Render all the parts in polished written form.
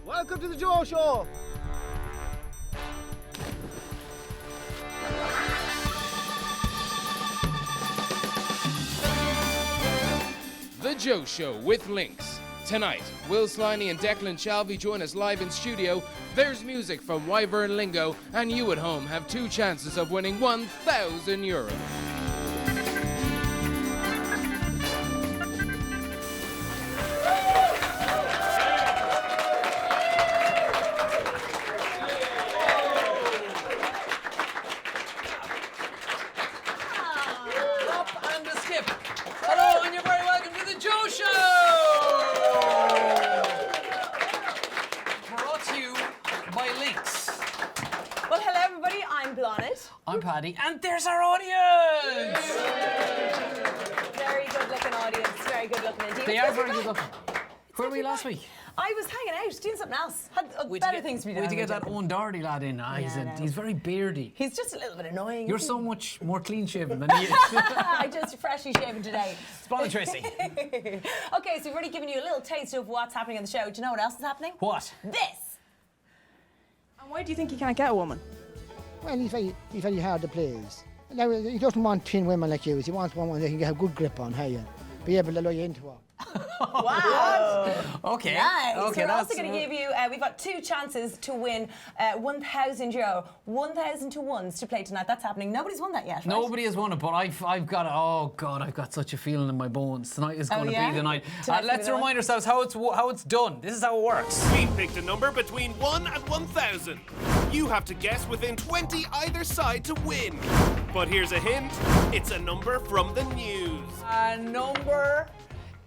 Welcome to the Joe Show. The Joe Show with Lynx. Tonight, Will Sliney and Declan Shalvey join us live in studio. There's music from Wyvern Lingo, and you at home have 2 chances of winning €1,000. I'm Paddy, and there's our audience! Very good looking audience, very good looking indeed. They are very good looking. Where were we last week? I was hanging out, doing something else. Had better things to be doing. We had to get that Owen Doherty lad in. He's very beardy. He's just a little bit annoying. You're so much more clean shaven than he is. I just freshly shaven today. Spot Tracy. Okay, so we've already given you a little taste of what's happening on the show. Do you know what else is happening? What? This! And why do you think you can't get a woman? Well, he's very hard to please. Now, he doesn't want thin women like you. He wants one that he can have a good grip on, how you be able to lure you into her. Wow! Okay. Nice. Okay, We're also going to give you, we've got 2 chances to win €1,000. 1,000 to 1s to play tonight. That's happening. Nobody's won that yet, right? Nobody has won it, but I've got, oh God, I've got such a feeling in my bones. Tonight is going to be the night. Let's remind ourselves how it's done. This is how it works. We've picked a number between 1 and 1,000. You have to guess within 20 either side to win. But here's a hint. It's a number from the news. A number.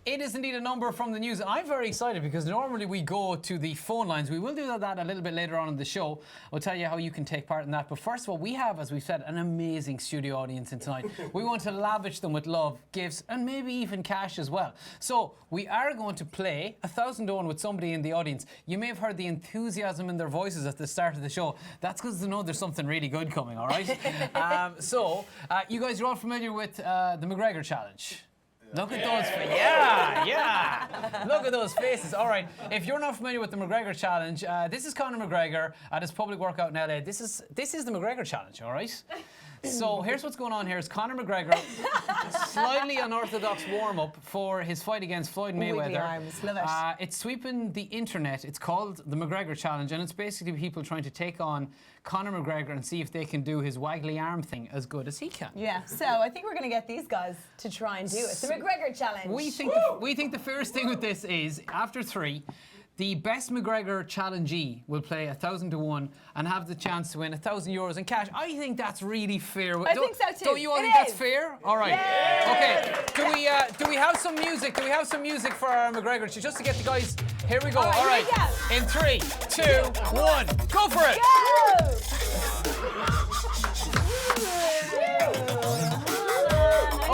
It is indeed a number from the news. I'm very excited because normally we go to the phone lines. We will do that a little bit later on in the show. I'll tell you how you can take part in that. But first of all, we have, as we've said, an amazing studio audience in tonight. We want to lavish them with love, gifts, and maybe even cash as well. So we are going to play 1,000 to 1 with somebody in the audience. You may have heard the enthusiasm in their voices at the start of the show. That's because they know there's something really good coming, all right? You guys are all familiar with the McGregor Challenge. Look at those Look at those faces. All right, if you're not familiar with the McGregor Challenge, this is Conor McGregor at his public workout in LA. This is the McGregor Challenge, all right? So here's what's going on here is Conor McGregor, slightly unorthodox warm-up for his fight against Floyd Mayweather. Wiggly arms, love it. It's sweeping the internet. It's called the McGregor Challenge, and it's basically people trying to take on Conor McGregor and see if they can do his waggly arm thing as good as he can. Yeah, so I think we're going to get these guys to try and do it. The McGregor Challenge. We think the fairest thing with this is, after 3, the best McGregor challengee will play 1,000 to 1 and have the chance to win €1,000 in cash. I think that's really fair. I think so too. Don't you all think that's fair? All right. Yay! Okay. Do we have some music? Do we have some music for our McGregor? Just to get the guys. Here we go. All right. In 3, 2, 1, go for it. Go!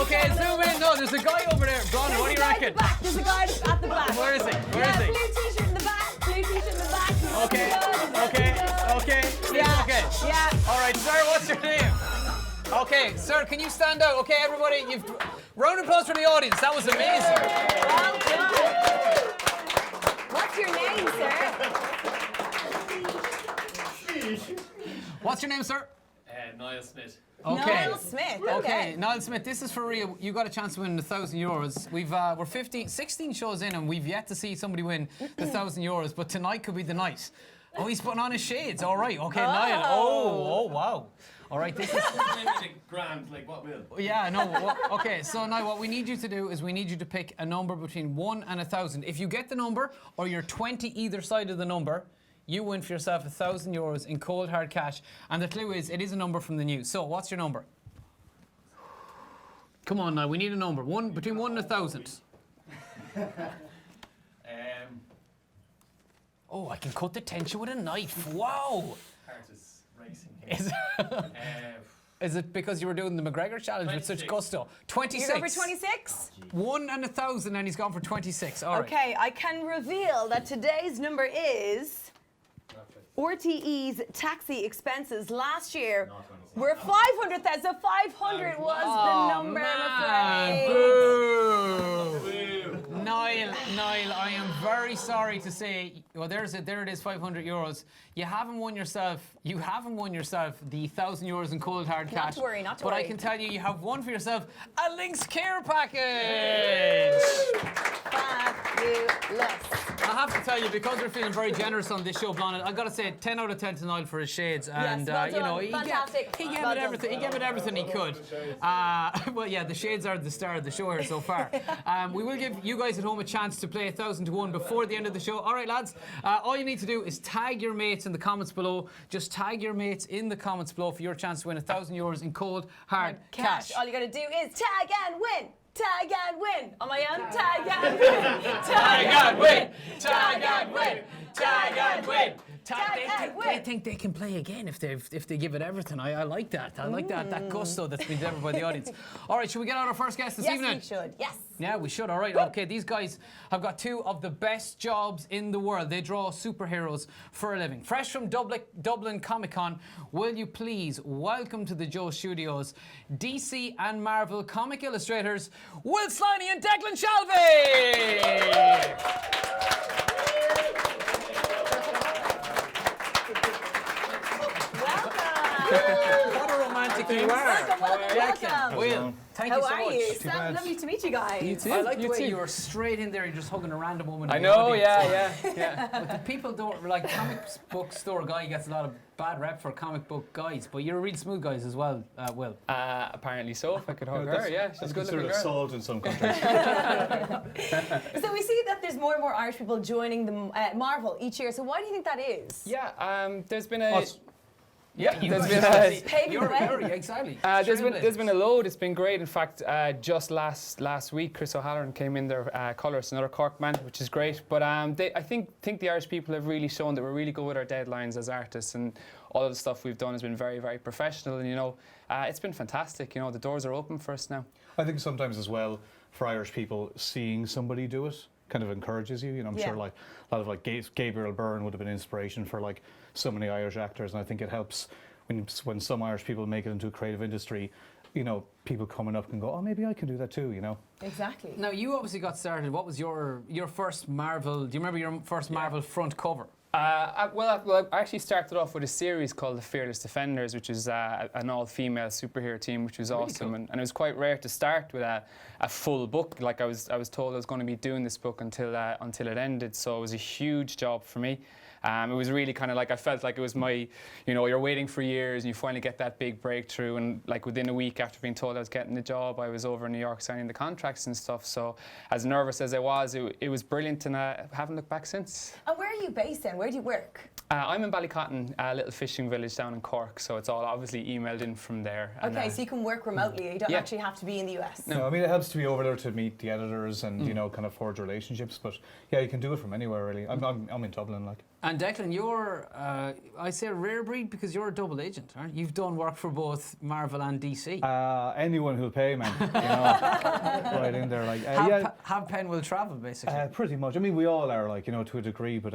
Okay, zoom in. No, there's a guy over there. Bronner, what do you reckon? There's a guy at the back. Where is he? Where is he? Blue t-shirt in the back. Blue t-shirt in the back. Okay. Yeah. All right, sir, what's your name? Okay, sir, can you stand out? Okay, everybody, round of applause for the audience. That was amazing. Well done. What's your name, sir? What's your name, sir? Niall Smith. Okay. Niall Smith. Okay, Niall Smith, this is for real. You got a chance to win €1,000. We're 16 shows in and we've yet to see somebody win €1,000, but tonight could be the night. Oh, he's putting on his shades. All right. Okay, Niall. Oh, wow. All right, this is... Grand, like what will? Yeah, no. Okay, so now what we need you to do is we need you to pick a number between 1 and 1,000. If you get the number or you're 20 either side of the number, you win for yourself €1,000 in cold hard cash. And the clue is, it is a number from the news. So, what's your number? Come on now, we need a number. Between 1 and 1,000. Oh, I can cut the tension with a knife. Wow! Heart is racing. Is it because you were doing the McGregor Challenge 26. with such gusto? 26. You're number 26? 1 and 1,000, and he's gone for 26. All right. Okay, I can reveal that today's number is RTE's taxi expenses last year were 500,000. So 500 was the number, I'm afraid. Boo. Niall, I am very sorry to say. Well, there it is, 500 euros. You haven't won yourself the 1,000 euros in cold hard cash. Not to worry, not to But worry. I can tell you have won for yourself a Lynx Care package. Fabulous. I have to tell you, because we're feeling very generous on this show, Blonde, I've got to say 10 out of 10 to Niall for his shades. And, well you know, done. Fantastic. he gave Well it done. everything. He gave it everything he could. Well, yeah, the shades are the star of the show here so far. We will give you guys at home a chance to play 1,000 to 1 before the end of the show. All right, lads, all you need to do is tag your mates in the comments below. Just tag your mates in the comments below for your chance to win 1,000 euros in cold, hard cash. All you gotta do is tag and win. Tag and win. On my own. Tag and win. Tag and win. Tag and win! Tag and win! They think they can play again if they give it everything. I like that. I like that gusto that's been delivered by the audience. All right, should we get on our first guest this evening? Yes, we should. Yes. Yeah, we should. All right. Okay, these guys have got two of the best jobs in the world. They draw superheroes for a living. Fresh from Dublin Comic Con, will you please welcome to the Joe Studios DC and Marvel comic illustrators Will Sliney and Declan Shalvey. What a romantic you are. Welcome. Will, thank How you so are much. you? Sam, lovely to meet you guys. You too. I like the you way too. you were straight in there. You're just hugging a random woman. I in the know, audience. yeah. But the people don't like comic book store guy gets a lot of bad rep for comic book guys, but you're a real smooth guys as well, Will. Apparently so, if I could hug That's- her, yeah. That's She's a good considered looking girl. assault in some countries. So we see that there's more and more Irish people joining the Marvel each year. So why do you think that is? Yeah, there's been a... Us. Yeah, there's guys been a... Paving the way. Yeah, exactly. there's been a load. It's been great. In fact, just last week, Chris O'Halloran came in their colourist, another Cork man, which is great. But I think the Irish people have really shown that we're really good with our deadlines as artists, and all of the stuff we've done has been very, very professional. And it's been fantastic. The doors are open for us now. I think sometimes as well, for Irish people, seeing somebody do it kind of encourages you. I'm sure like a lot of Gabriel Byrne would have been inspiration for like so many Irish actors, and I think it helps when some Irish people make it into a creative industry. People coming up can go, oh, maybe I can do that too. Exactly. Now you obviously got started. What was your first Marvel? Do you remember your first Marvel front cover? I actually started off with a series called The Fearless Defenders, which is an all-female superhero team, which was awesome. cool. And it was quite rare to start with a full book. Like I was told I was going to be doing this book until it ended, so it was a huge job for me. It was really kind of like, I felt like it was my, you're waiting for years and you finally get that big breakthrough, and like within a week after being told I was getting the job, I was over in New York signing the contracts and stuff. So as nervous as I was, it was brilliant, and I haven't looked back since. And where are you based then? Where do you work? I'm in Ballycotton, a little fishing village down in Cork, so it's all obviously emailed in from there. And, Okay, so you can work remotely. You don't actually have to be in the US. No, I mean, it helps to be over there to meet the editors and kind of forge relationships. But yeah, you can do it from anywhere really. I'm in Dublin, like. And Declan, you're, I say a rare breed because you're a double agent, aren't you? You've done work for both Marvel and DC. Anyone who'll pay, man. Right in there, like. Have pen will travel, basically. Pretty much. I mean, we all are, like, to a degree, but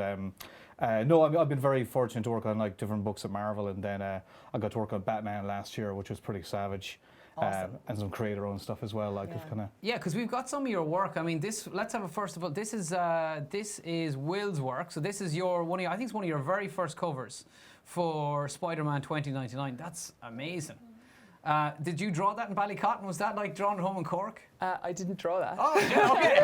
no, I've been very fortunate to work on like different books at Marvel, and then I got to work on Batman last year, which was pretty savage. Awesome. And some creator-owned stuff as well, like kind of. Yeah, because we've got some of your work. I mean, let's have a first of all. This is Will's work. So this is I think it's one of your very first covers for Spider-Man 2099. That's amazing. Did you draw that in Ballycotton? Was that like drawn at home in Cork? I didn't draw that. Oh, yeah, okay.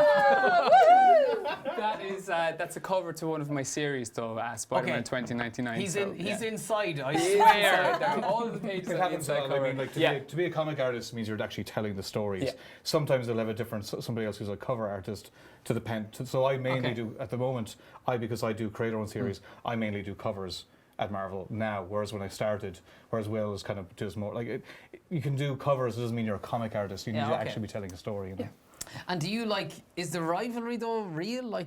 That's a cover to one of my series, though, Spider-Man 2099. He's inside. I He's swear. there. All the pages It are happens inside well. cover. I mean, like to be a comic artist means you're actually telling the stories. Yeah. Sometimes they'll have a different somebody else who's a cover artist to the pen. So I mainly do at the moment. Because I do creator-owned series, I mainly do covers at Marvel now, whereas when I started, Will was kind of does more like you can do covers. It doesn't mean you're a comic artist. You need to actually be telling a story. And do you is the rivalry though real? I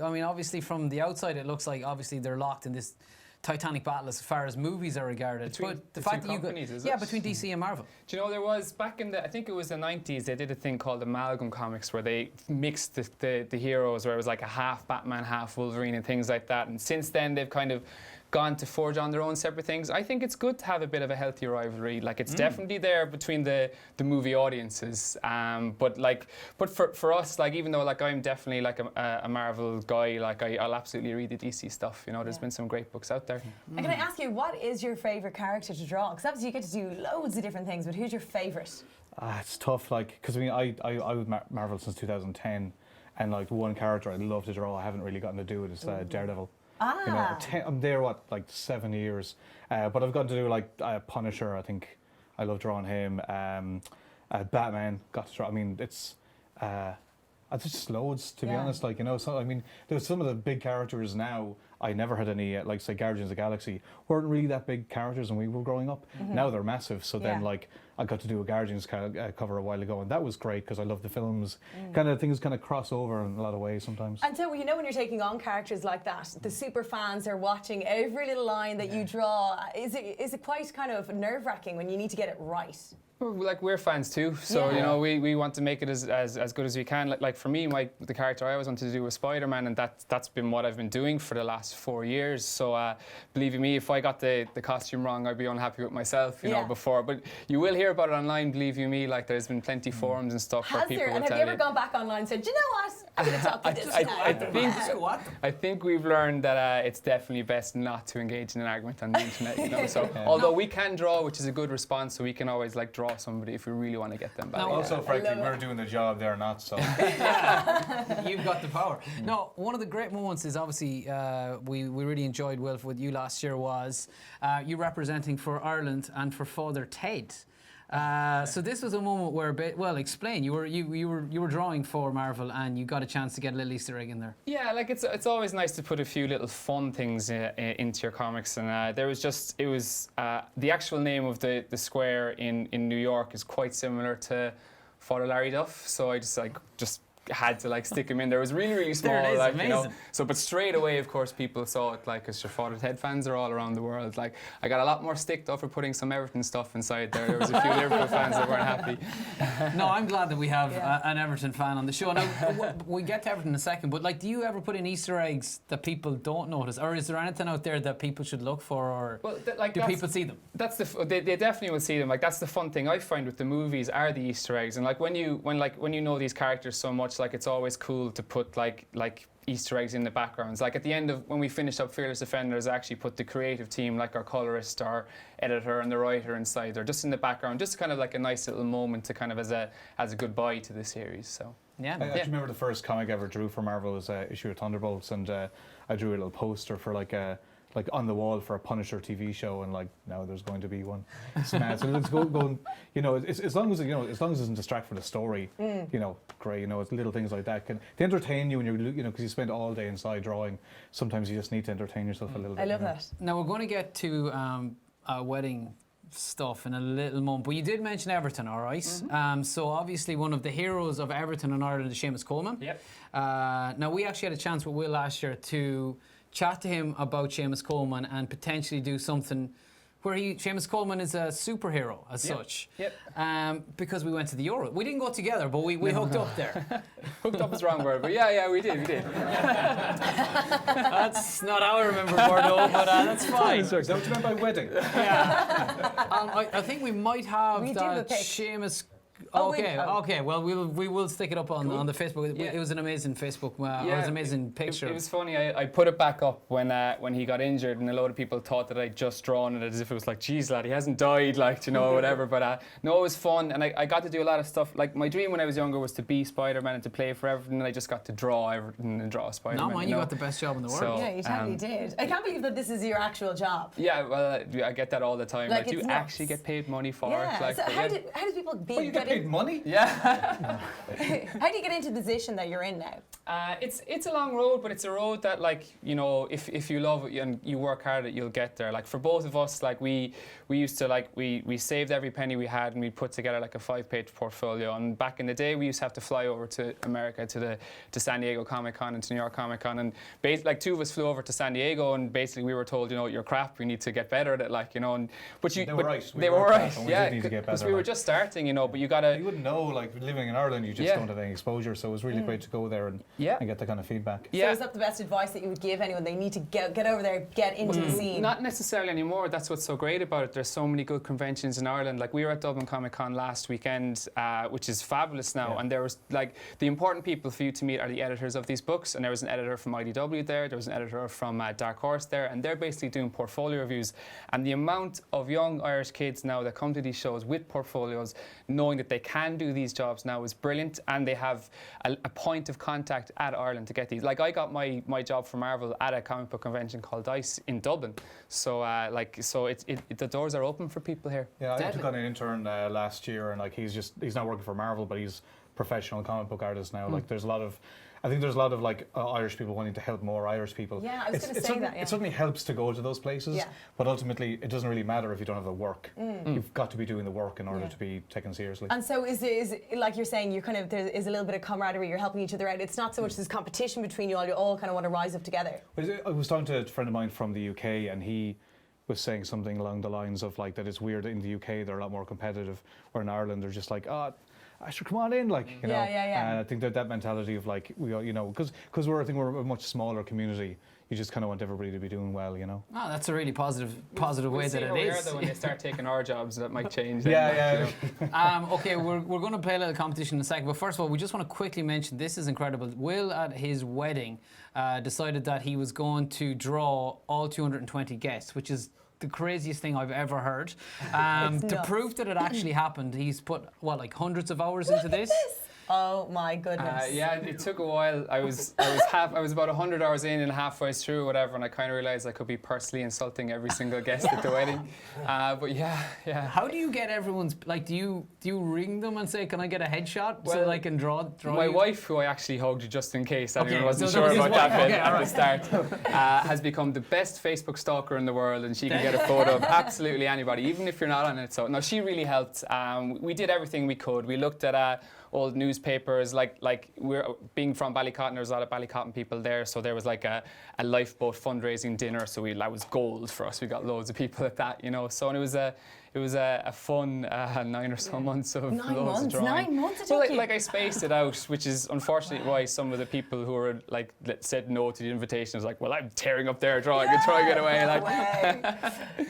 mean, obviously from the outside it looks like obviously they're locked in this titanic battle as far as movies are regarded. But the fact that you got between DC and Marvel. Do you know there was back in I think it was the 90s, they did a thing called Amalgam Comics where they mixed the heroes, where it was like a half Batman, half Wolverine and things like that. And since then they've kind of gone to forge on their own separate things. I think it's good to have a bit of a healthy rivalry. Like it's definitely there between the movie audiences. But for us, like even though like I'm definitely like a Marvel guy, like I'll absolutely read the DC stuff. You know, there's been some great books out there. And can I ask you, what is your favourite character to draw? Because obviously you get to do loads of different things, but who's your favourite? It's tough, like, because I mean, I was Marvel since 2010, and like the one character I'd love to draw, I haven't really gotten to do it, is Daredevil. You know, I'm there, what, like 7 years, but I've gotten to do like Punisher. I think I love drawing him. Batman, got to draw. I mean, it's just loads, to be honest. Like, you know, so I mean, there's some of the big characters now. I never had any, like say Guardians of the Galaxy weren't really that big characters when we were growing up. Now they're massive. So then like I got to do a Guardians cover a while ago, and that was great because I love the films. Kind of things kind of cross over in a lot of ways sometimes. And so, you know, when you're taking on characters like that, the super fans are watching every little line that you draw. Is it quite kind of nerve-wracking when you need to get it right? Well, like we're fans too, so you know we want to make it as good as we can. Like for me, the character I always wanted to do was Spider-Man, and that's been what I've been doing for the last 4 years. So believe you me, if I got the costume wrong, I'd be unhappy with myself, you know, before. But you will hear about it online, believe you me. Like there's been plenty forums and stuff where people will tell you. And have you ever gone back online and said, do you know what? I'm going to talk to this guy. I think we've learned that it's definitely best not to engage in an argument on the internet. You know, so although we can draw, which is a good response, so we can always like draw somebody if we really want to get them back. No, also, frankly, we're doing the job, they're not, so. You've got the power. No, one of the great moments is obviously we really enjoyed, Wilf, with you last year was you representing for Ireland and for Father Ted. So this was a moment where, well, explain. You were drawing for Marvel, and you got a chance to get a little Easter egg in there. Yeah, like it's always nice to put a few little fun things into your comics, and there was the actual name of the square in New York is quite similar to Father Larry Duff, so I just had to like stick him in there. It was really small, there it is, like amazing. you know. So, but straight away, of course, people saw it like because your Father Ted fans are all around the world. Like I got a lot more stick though for putting some Everton stuff inside there. There was a few Liverpool fans that weren't happy. No, I'm glad that we have an Everton fan on the show. Now we get to Everton in a second, but like, do you ever put in Easter eggs that people don't notice, or is there anything out there that people should look for, or do people see them? That's they definitely will see them. Like that's the fun thing I find with the movies are the Easter eggs, and like when you know these characters so much, like it's always cool to put like Easter eggs in the backgrounds. Like at the end of when we finished up Fearless Defenders, I actually put the creative team, like our colorist, our editor, and the writer inside there, just in the background, just kind of like a nice little moment to kind of as a goodbye to the series. So I actually remember the first comic I ever drew for Marvel was issue of Thunderbolts, and I drew a little poster for like on the wall for a Punisher TV show, and like now there's going to be one. It's mad. So let's go. You know, as long as it doesn't distract from the story, you know, great. You know, it's little things like that they entertain you when you're, you know, because you spend all day inside drawing. Sometimes you just need to entertain yourself a little bit. I love that. Now we're going to get to wedding stuff in a little moment, but you did mention Everton, all right? So obviously one of the heroes of Everton in Ireland is Seamus Coleman. Yep. Now we actually had a chance with Will last year to chat to him about Seamus Coleman and potentially do something where Seamus Coleman is a superhero as such. Yep. Because we went to the Euro. We didn't go together, but we hooked up there. Hooked up is the wrong word, but yeah, we did. That's not how I remember Bordeaux, but that's fine. Is that what you meant by wedding? Yeah. I think we might have We do have a that pic. Seamus. Oh, Okay. Well, we will stick it up on the Facebook. It was an amazing Facebook. It was an amazing picture. It was funny. I put it back up when he got injured, and a lot of people thought that I'd just drawn it as if it was like, geez, lad, he hasn't died, like, you know, whatever. But no, it was fun, and I got to do a lot of stuff. Like my dream when I was younger was to be Spider-Man and to play for Everton, and I just got to draw Everton and draw Spider-Man. No, man, you got the best job in the world. So, Yeah, you totally did. I can't believe that this is your actual job. Yeah, well, I get that all the time. Like, Like, do it's you nuts. actually get paid money for Yeah. it? Like, So but how yeah. do people You get paid money? Yeah. How do you get into the position that you're in now? It's a long road, but it's a road that, like, you know, if you love it and you work hard at it, you'll get there. Like for both of us, like we used to, like, we saved every penny we had and we put together like a 5-page portfolio. And back in the day, we used to have to fly over to America to San Diego Comic-Con and to New York Comic-Con, and like 2 of us flew over to San Diego, and basically we were told, you know, you're crap, we need to get better at it, like, you know. And They were right. They were right. And we Yeah, did need to get because better, we were like. just starting, you know. But you got to. You wouldn't know, like living in Ireland, you just don't have any exposure. So it was really great to go there and get that kind of feedback. So is that the best advice that you would give anyone? They need to get over there, get into the scene. Not necessarily anymore. That's what's so great about it. There's so many good conventions in Ireland. Like we were at Dublin Comic Con last weekend, which is fabulous now. And there was like the important people for you to meet are the editors of these books. And there was an editor from IDW there. There was an editor from Dark Horse there, and they're basically doing portfolio reviews. And the amount of young Irish kids now that come to these shows with portfolios, knowing that they can do these jobs now, is brilliant. And they have a point of contact at Ireland to get these. Like I got my job for Marvel at a comic book convention called DICE in Dublin. So the doors are open for people here. Yeah, I took on an intern last year, and like he's not working for Marvel, but he's professional comic book artist now. Like I think there's a lot of like Irish people wanting to help more Irish people. Yeah, I was going to say that. Yeah. It certainly helps to go to those places, but ultimately it doesn't really matter if you don't have the work. You've got to be doing the work in order to be taken seriously. And so is like you're saying, you're kind of there is a little bit of camaraderie. You're helping each other out. It's not so much this competition between you all. You all kind of want to rise up together. I was talking to a friend of mine from the UK, and he was saying something along the lines of like that it's weird that in the UK they're a lot more competitive, where in Ireland they're just like, I should come on in, like, you know. And I think that mentality of like, we, you know, because I think we're a much smaller community. You just kind of want everybody to be doing well, you know. Oh, that's a really positive way that it is. Though, when they start taking our jobs, that might change. Okay, we're going to play a little competition in a second, but first of all, we just want to quickly mention this is incredible. Will at his wedding decided that he was going to draw all 220 guests, which is the craziest thing I've ever heard. To prove that it actually happened, he's put like hundreds of hours into this. Oh my goodness. Yeah, it took a while. I was about 100 hours in and halfway through or whatever, and I kind of realized I could be personally insulting every single guest at the wedding. But yeah. How do you get everyone's, like, do you ring them and say, can I get a headshot so I can draw my wife, who I actually hugged just in case anyone wasn't sure about that bit at the start, has become the best Facebook stalker in the world, and she can get a photo of absolutely anybody, even if you're not on it. So no, she really helped. We did everything we could. We looked at old newspapers, like we're being from Ballycotton, there's a lot of Ballycotton people there, so there was like a lifeboat fundraising dinner, so that was gold for us. We got loads of people at that, you know. So and it was a fun 9 or so months of loads of drawing. 9 months it took you. Like I spaced it out, which is unfortunately why some of the people who were like that said no to the invitation was like, well, I'm tearing up their drawing and throwing it away.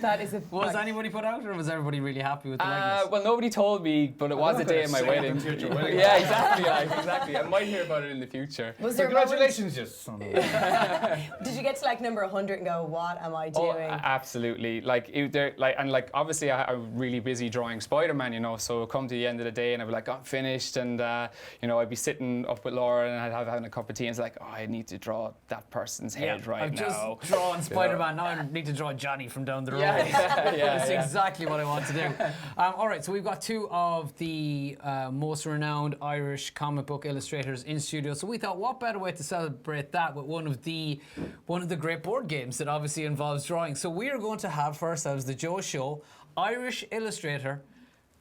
That is Was anybody put out, or was everybody really happy with the likeness? Well, nobody told me, but it was the day of my wedding. Yeah, exactly. I might hear about it in the future. Was there Congratulations, you son of a... Did you get to like number 100 and go, what am I doing? Oh, absolutely. Obviously I'm really busy drawing Spider-Man, you know, so come to the end of the day and I'd be like, I'm finished, and you know, I'd be sitting up with Laura and I'd have having a cup of tea, and it's like, oh, I need to draw that person's head now. I've just drawn Spider-Man, now I need to draw Johnny from down the road. That's exactly what I want to do. All right, so we've got two of the most renowned Irish comic book illustrators in studio, so we thought, what better way to celebrate that with one of the great board games that obviously involves drawing. So we are going to have for ourselves the Joe Show Irish Illustrator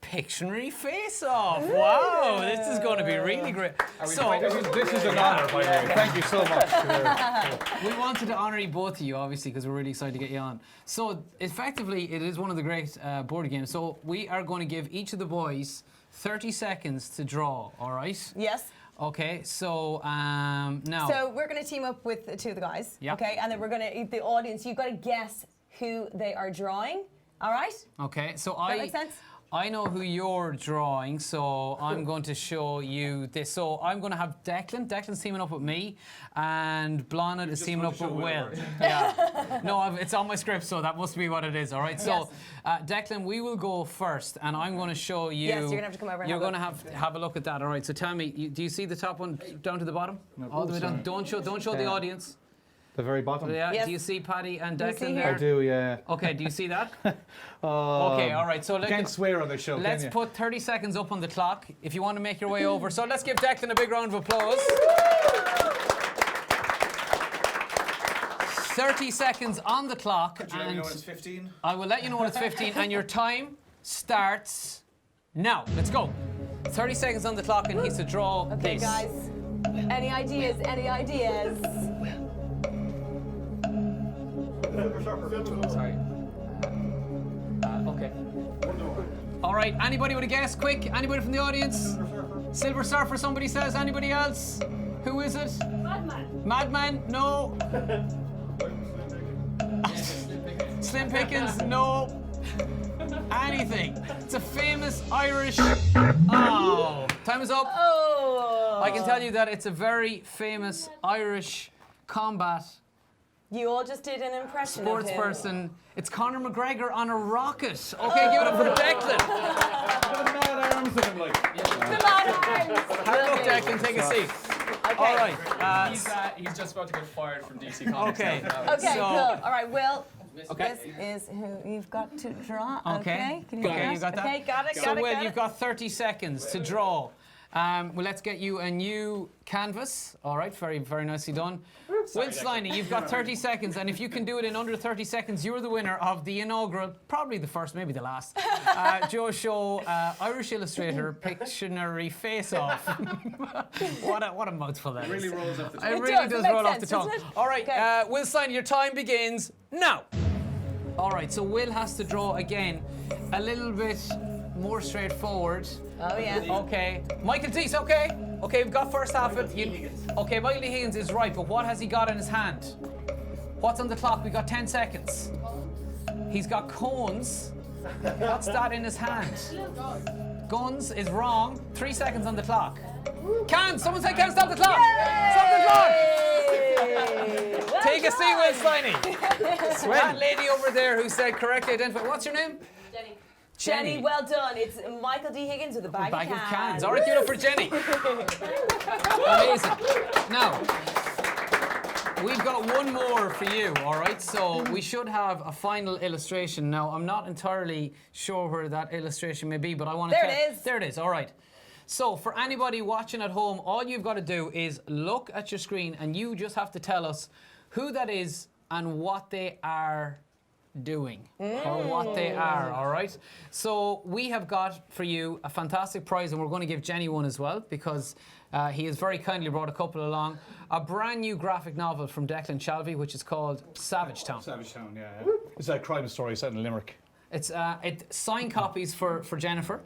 Pictionary Face-Off. Wow, this is going to be really great. This is an honour, by the way. Thank you so much. We wanted to honour both of you, obviously, because we're really excited to get you on. So, effectively, it is one of the great board games. So, we are going to give each of the boys 30 seconds to draw, all right? Yes. Okay, so now... So, we're going to team up with two of the guys, okay? And then we're going to, the audience, you've got to guess who they are drawing, all right? Okay, so Does that make sense? I know who you're drawing, so I'm going to show you this. So I'm going to have Declan. Declan's teaming up with me, and Blonde is teaming up with Will. Yeah. No, it's on my script, so that must be what it is. All right. So, Declan, we will go first, and I'm going to show you. Yes, you're going to have to come over. And you're going to have a look at that. All right. So tell me, do you see the top one down to the bottom? No, all the way down. Don't show the audience. The very bottom. Yeah. Yes. Do you see Paddy and Declan there? I do, yeah. Okay. Do you see that? Okay. All right. So you can't swear on the show. Let's put 30 seconds up on the clock if you want to make your way over. So let's give Declan a big round of applause. 30 seconds on the clock. Could you let me know when it's 15? I will let you know when it's 15, and your time starts now. Let's go. 30 seconds on the clock, and he's to draw this. Okay, guys. Any ideas? Any ideas? Sorry. Okay. All right, anybody with a guess? Quick, anybody from the audience? Silver Surfer, somebody says. Anybody else? Who is it? Madman, no. Slim Pickens, no. Anything. It's a famous Irish. Oh, time is up. Oh. I can tell you that it's a very famous Irish combat You all just did an impression of sports him. person. It's Conor McGregor on a rocket. Okay, give it up for Declan. Mad arms of him, like. The mad arms. Have a look, Declan. Take a seat. Okay. All right. He's just about to get fired from DC Comics. Okay. Okay, So- cool. All right, Will. Okay. This is who you've got to draw. Okay. Can you Okay, you got that? Okay, got it, So, got it, Will, got you've it. got 30 seconds to draw. Well, let's get you a new canvas. All right, very, very nicely done. Will Sliney, you've got 30 seconds, and if you can do it in under 30 seconds, you're the winner of the inaugural, probably the first, maybe the last, Joe Show Irish Illustrator Pictionary Face-Off. what a mouthful that is. It really rolls off the It tongue. really does, does it roll makes off the sense, tongue. doesn't it? All right, Okay. Will Sliney, your time begins now. All right, so Will has to draw again a little bit more straightforward. Oh, yeah. Okay. Michael Deese, okay. Okay, we've got first half of it. Okay, Michael D. Higgins is right, but what has he got in his hand? What's on the clock? We got 10 seconds. He's got cones. What's that in his hand? Guns is wrong. 3 seconds on the clock. Can! Someone say can! Stop the clock! Stop the clock! Well Take a seat, Will done. Sliney. That lady over there who said correctly identified. What's your name? Jenny, well done. It's Michael D. Higgins with a bag Bag of of cans. cans. All right, give it up for Jenny. Amazing. Now, we've got one more for you, all right? So we should have a final illustration. Now, I'm not entirely sure where that illustration may be, but I want to There it is. There it is, all right. So for anybody watching at home, all you've got to do is look at your screen and you just have to tell us who that is and what they are doing or what they are, all right? So we have got for you a fantastic prize, and we're going to give Jenny one as well because he has very kindly brought a couple along. A brand new graphic novel from Declan Shalvey, which is called Savage Town. Savage Town, yeah. It's a crime story set in Limerick. It's signed copies for Jennifer.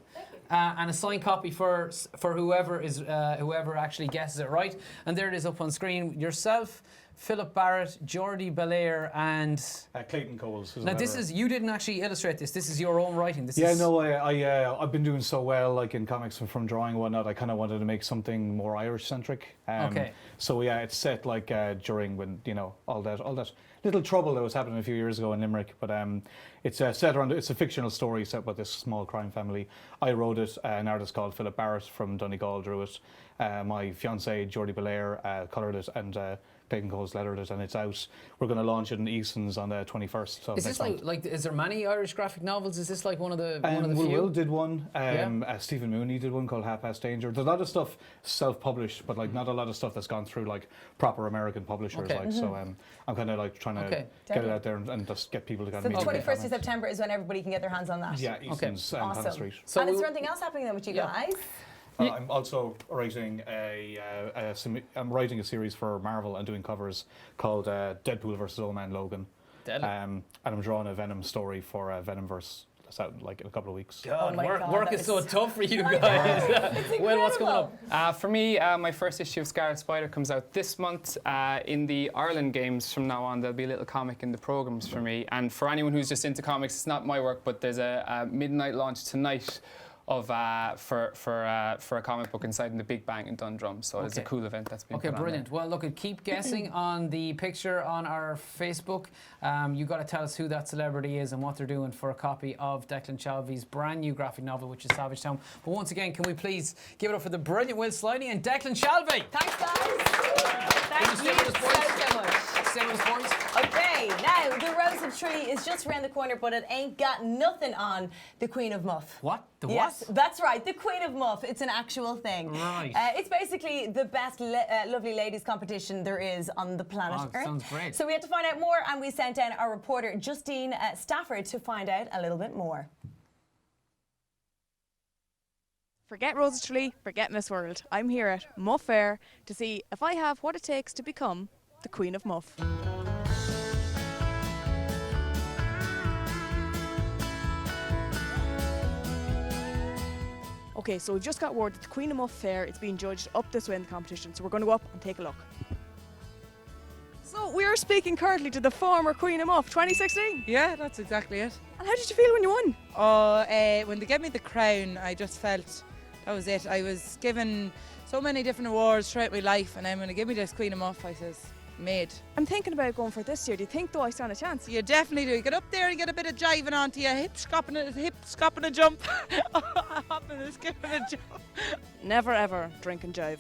And a signed copy for whoever actually guesses it right. And there it is up on screen. Yourself, Philip Barrett, Jordi Belair, and Clayton Coles. now this is you didn't actually illustrate this. This is your own writing. This Yeah, is, no, I've been doing so well, like in comics and from drawing and whatnot. I kind of wanted to make something more Irish centric. Okay. So yeah, it's set like during when all that little trouble that was happening a few years ago in Limerick. But it's set around. It's a fictional story set with this small crime family. I wrote it. An artist called Philip Barrett from Donegal drew it. My fiancée Jordi Belair coloured it, and Clayton Coles lettered it, and it's out. We're going to launch it in Easton's on the 21st. So Is this next month. like is there many Irish graphic novels? Is this like one of the few? Will did one. Yeah. Stephen Mooney did one called Half Past Danger. There's a lot of stuff self-published, but like not a lot of stuff that's gone through like proper American publishers. Okay. Like so, I'm kind of like trying to Okay. get it out there and just get people to kind So of the meet me. 21st of September is when everybody can get their hands on that. Yeah, Easton's and Hannah Street. So and is we- there anything else happening then with you Yeah. guys? I'm also writing I'm writing a series for Marvel and doing covers called Deadpool vs. Old Man Logan. Deadly. And I'm drawing a Venom story for Venomverse. That's out like in a couple of weeks. God, my work, God, work that is so is- tough for you guys. Well, what's coming up? For me, my first issue of Scarlet Spider comes out this month. In the Ireland games from now on, there'll be a little comic in the programmes for me. And for anyone who's just into comics, it's not my work, but there's a midnight launch tonight of for a comic book inside in the Big Bang in Dundrum. So it's a Okay. cool event that's been Okay, put on there. brilliant. Well, look, keep guessing on the picture on our Facebook. You got to tell us who that celebrity is and what they're doing for a copy of Declan Shalvey's brand new graphic novel, which is Savage Town. But once again, can we please give it up for the brilliant Will Sliney and Declan Shalvey? Thanks, guys. Thank stay you with us, boys? so much. Stay with us, boys. Okay, now the Rosa Tree is just around the corner, but it ain't got nothing on the Queen of Muff. What? The Yes, what? that's right, the Queen of Muff. It's an actual thing. Right. It's basically the best lovely ladies competition there is on the planet Oh, Earth. sounds great. So we had to find out more, and we sent down our reporter Justine Stafford to find out a little bit more. Forget Rosa Tree, forget Miss World. I'm here at Muff Fair to see if I have what it takes to become the Queen of Muff. Okay, so we've just got word that the Queen of Muff Fair is being judged up this way in the competition, so we're going to go up and take a look. So we are speaking currently to the former Queen of Muff 2016. Yeah, that's exactly it. And how did you feel when you won? Oh, when they gave me the crown, I just felt that was it. I was given so many different awards throughout my life, and then when they gave me this Queen of Muff, I says, made. I'm thinking about going for it this year. Do you think, though, I stand a chance? You definitely do. You get up there and get a bit of jiving onto you, hip scopping a jump, hopping and skipping a jump. Never ever drink and jive.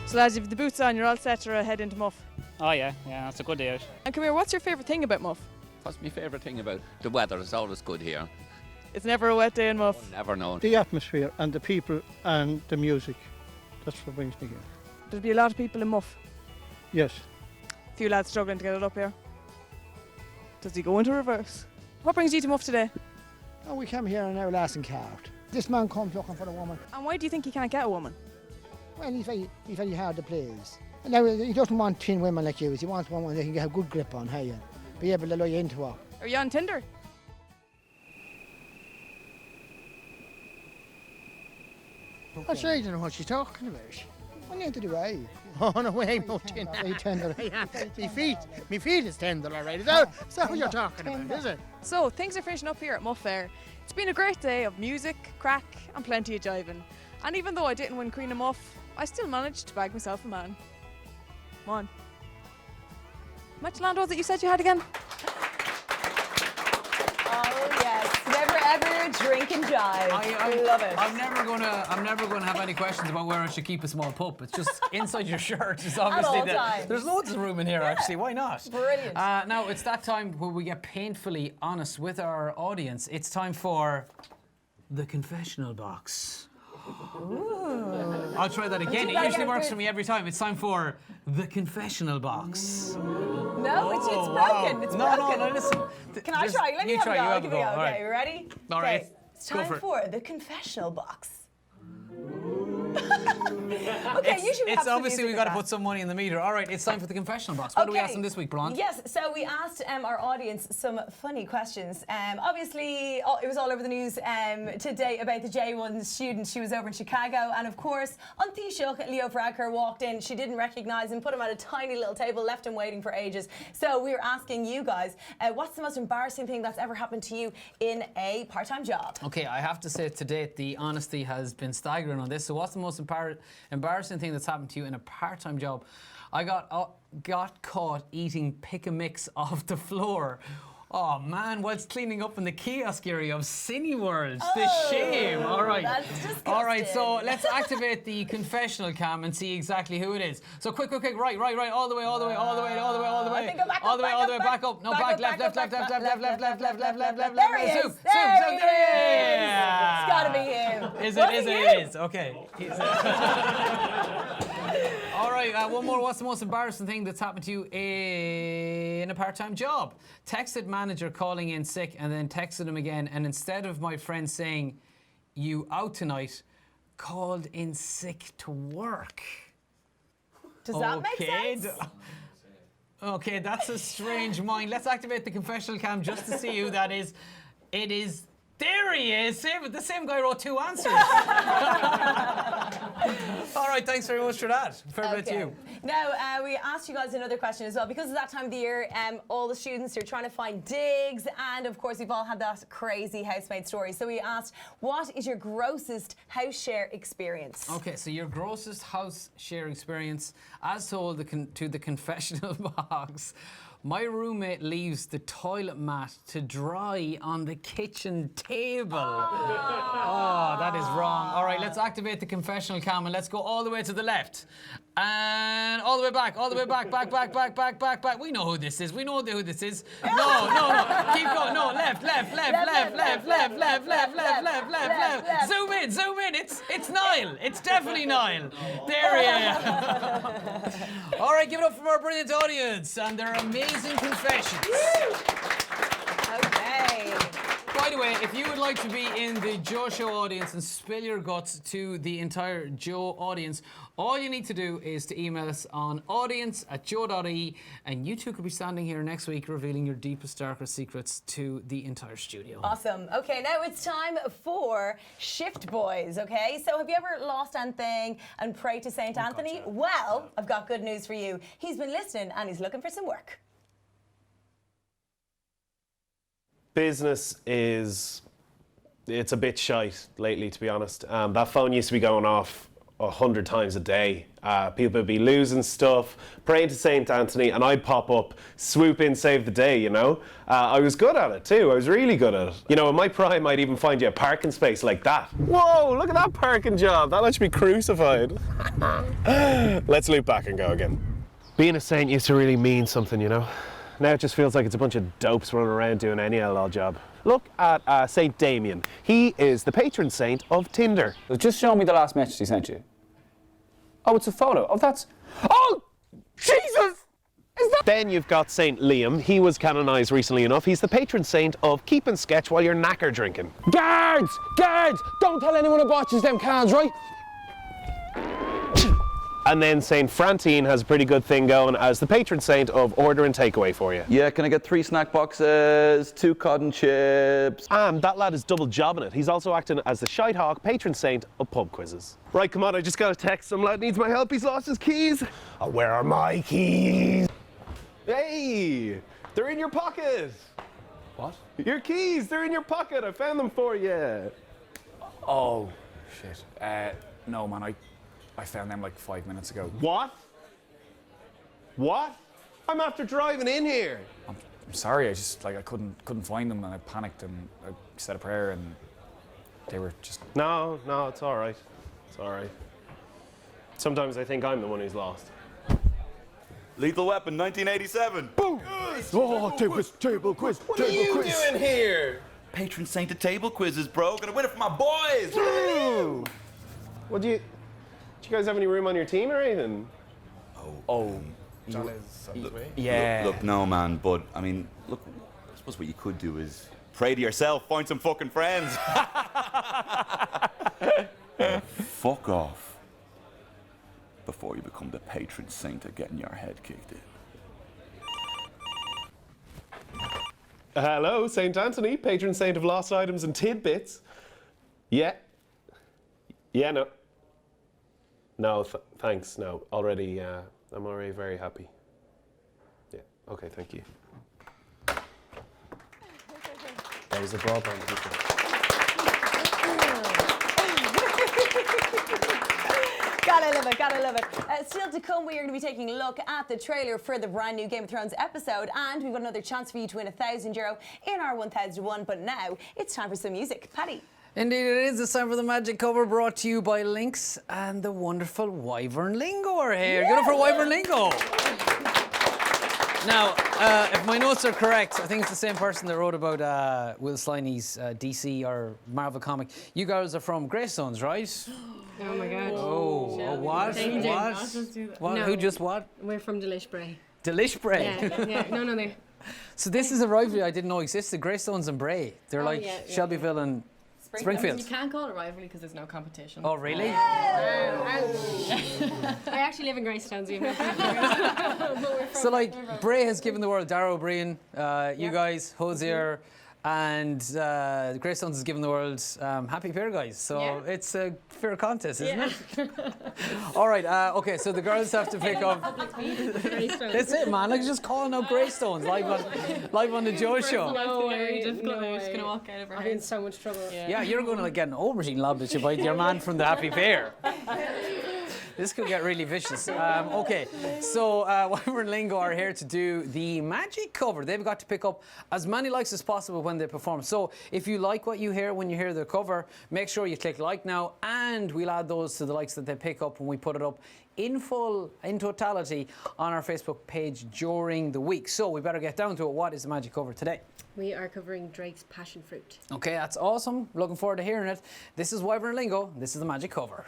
So lads, if the boots on, you're all set to head into Muff. Oh yeah, that's a good day out. And come here, what's your favourite thing about Muff? What's my favourite thing about the weather? It's always good here. It's never a wet day in Muff. Never known. The atmosphere and the people and the music. That's what brings me here. There'll be a lot of people in Muff. Yes. A few lads struggling to get it up here. Does he go into reverse? What brings you to Muff today? Oh, we came here in our lasting cart. This man comes looking for a woman. And why do you think he can't get a woman? Well, he's very hard to please. Now, he doesn't want 10 women like you. He wants one that he can get a good grip on, how you be able to lure you into her. Are you on Tinder? I say, I don't know what she's talking about. What need to do, I? Oh, no, we ain't no Tinder. Tender. Me feet is tender, all right. Is that what you're talking about, is it? So, things are finishing up here at Muff Fair. It's been a great day of music, crack and plenty of jiving. And even though I didn't win Queen of Muff, I still managed to bag myself a man. Come on. How much land was it you said you had again? Oh yes, never ever drink and jive. I love it. I'm never gonna have any questions about where I should keep a small pup. It's just inside your shirt. It's obviously all times. there's loads of room in here. Actually, why not? Brilliant. Now it's that time where we get painfully honest with our audience. It's time for the confessional box. Ooh. I'll try that again. It usually works for me every time. It's time for the confessional box. No, it's broken. It's broken. No, listen. Can I try? Let me have a go. You have a go. Okay, you ready? All right. It's time for the confessional box. Okay, usually it's obviously we got to put some money in the meter. All right, it's time for the confessional box. What do we ask them this week, Blonde? Yes, so we asked our audience some funny questions. Obviously, it was all over the news today about the J1 student. She was over in Chicago, and of course, on Taoiseach, Leo Varadkar walked in. She didn't recognise him, put him at a tiny little table, left him waiting for ages. So we were asking you guys, what's the most embarrassing thing that's ever happened to you in a part-time job? Okay, I have to say to date, the honesty has been staggering on this. So what's the most embarrassing thing that's happened to you in a part-time job? I got caught eating pick a mix off the floor. Oh man, whilst cleaning up in the kiosk area of Cineworld. The shame. All right. That's disgusting. All right, so let's activate the confessional cam and see exactly who it is. So quick. Right. All the way. I think I'm back all the way, back up. No, back, left. There he is. Zoom. There he is. Yeah. It's gotta be him. It is. Okay. All right, one more. What's the most embarrassing thing that's happened to you in a part-time job? Texted manager calling in sick and then texted him again, and instead of my friend saying, "You out tonight," called in sick to work. Does that make sense? Okay, that's a strange mind. Let's activate the confessional cam just to see who that is. It is... There he is! The same guy wrote 2 answers. All right, thanks very much for that. Fair play to you. Now, we asked you guys another question as well. Because it's that time of the year, all the students are trying to find digs. And, of course, we've all had that crazy housemate story. So we asked, what is your grossest house share experience? Okay, so your grossest house share experience, as told to the confessional box. My roommate leaves the toilet mat to dry on the kitchen table. Oh, that is wrong. All right, let's activate the confessional cam and let's go all the way to the left. And all the way back, back. We know who this is. No. Keep going. No, left. Zoom in. It's Niall. It's definitely Niall. There he is. All right, give it up for our brilliant audience and their amazing confessions. Okay. By the way, if you would like to be in the Joe Show audience and spill your guts to the entire Joe audience, all you need to do is to email us on audience@joe.ie, and you two could be standing here next week revealing your deepest, darkest secrets to the entire studio. Awesome. Okay, now it's time for Shift Boys, okay? So have you ever lost anything and prayed to St. Anthony? God, yeah. Well, I've got good news for you. He's been listening and he's looking for some work. Business it's a bit shite lately, to be honest. That phone used to be going off 100 times a day. People would be losing stuff, praying to St. Anthony, and I'd pop up, swoop in, save the day, you know? I was good at it too. I was really good at it. You know, in my prime, I'd even find you a parking space like that. Whoa, look at that parking job. That'll let you be crucified. Let's loop back and go again. Being a saint used to really mean something, you know? Now it just feels like it's a bunch of dopes running around doing any old job. Look at St. Damien. He is the patron saint of Tinder. Just show me the last message he sent you. Oh, it's a photo. Oh, that's... Oh, Jesus! Is that... Then you've got St. Liam. He was canonised recently enough. He's the patron saint of keeping sketch while you're knacker drinking. Guards! Guards! Don't tell anyone who botches them cans, right? And then St. Frantine has a pretty good thing going as the patron saint of order and takeaway for you. Yeah, can I get 3 snack boxes, 2 cotton chips? And that lad is double jobbing it. He's also acting as the Shite Hawk patron saint of pub quizzes. Right, come on, I just got a text. Some lad needs my help. He's lost his keys. Oh, where are my keys? Hey, they're in your pocket. What? Your keys, they're in your pocket. I found them for you. Oh, shit. No, man, I found them like 5 minutes ago. What? What? I'm after driving in here. I'm sorry, I just, like, I couldn't find them, and I panicked, and I said a prayer, and they were just... No, it's all right. It's all right. Sometimes I think I'm the one who's lost. Lethal Weapon, 1987. Boom! Oh, table quiz. What are you doing here? Patron saint of table quizzes, bro. Gonna win it for my boys. Woo! What do you guys have any room on your team or anything? Oh. John is on his way. Yeah. Look, no, man, but, I mean, look, I suppose what you could do is pray to yourself, find some fucking friends. Fuck off before you become the patron saint of getting your head kicked in. Hello, St. Anthony, patron saint of lost items and tidbits. Yeah. Yeah, no. No, thanks. No, already, I'm already very happy. Yeah, okay, thank you. That was a broadband people. Gotta love it. Still to come, we are going to be taking a look at the trailer for the brand new Game of Thrones episode, and we've got another chance for you to win €1,000 in our 1001. But now it's time for some music. Paddy. Indeed it is. It's time for the magic cover, brought to you by Lynx and the wonderful Wyvern Lingo are here. Yes. Get up for Wyvern Lingo. Now, if my notes are correct, I think it's the same person that wrote about Will Sliney's DC or Marvel comic. You guys are from Greystones, right? Oh my God. Oh, what? What? No, who just what? We're from Delishbray. Delishbray? Yeah. No, they're... So this is a rivalry I didn't know existed, Greystones and Bray. They're like Shelbyville and Springfield. You can't call it a rivalry because there's no competition. Oh, really? I actually live in Greystones. So, like, Bray has given the world Darrow O'Brien, you guys, Hosier, and Greystones has given the world Happy Pear guys. So it's a fair contest, isn't it? All right, okay, so the girls have to pick up. That's it, man. Like, just calling out Greystones live on the Joe Show. No way, difficult. We're just going to walk out of our house. I'm in so much trouble. Yeah, you're going to like, get an aubergine lobbed at you by your man from the Happy Pear. This could get really vicious. Okay, so Wyvern Lingo are here to do the magic cover. They've got to pick up as many likes as possible when they perform. So if you like what you hear when you hear the cover, make sure you click like now, and we'll add those to the likes that they pick up when we put it up in full, in totality, on our Facebook page during the week. So we better get down to it. What is the magic cover today? We are covering Drake's Passion Fruit. Okay, that's awesome. Looking forward to hearing it. This is Wyvern Lingo. This is the magic cover.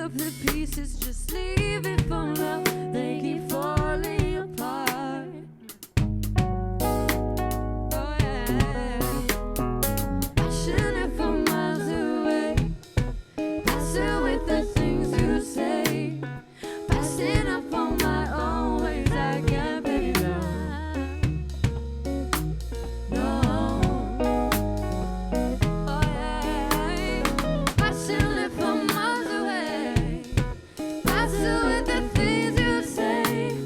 up the pieces, just leave it for now. They keep falling apart. Oh yeah, passion it from miles away. Pass it with the things you say. Passing up on my own ways, I can't pay down. No. Oh yeah, passion it from miles away. Pass it with the things you say.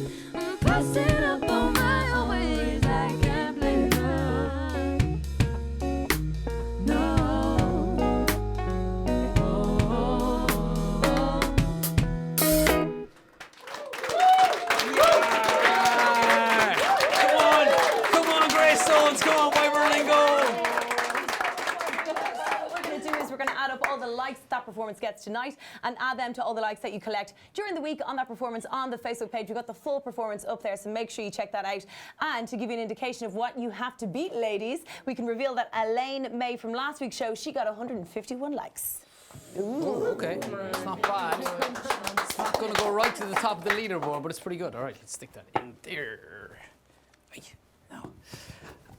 Passing up on my own ways, I can't play down. No. Come on, Grace Stones, come on, Wyvern Lingo. What we're going to do is we're going to add up all the likes that performance gets tonight and add them to all the likes that you collect during the week on that performance on the Facebook page. We've got the full performance up there, so make sure you check that out. And to give you an indication of what you have to beat, ladies, we can reveal that Elaine May from last week's show, she got 151 likes. Ooh, okay, it's not bad. It's not going to go right to the top of the leaderboard, but it's pretty good. All right, let's stick that in there. Aye, now.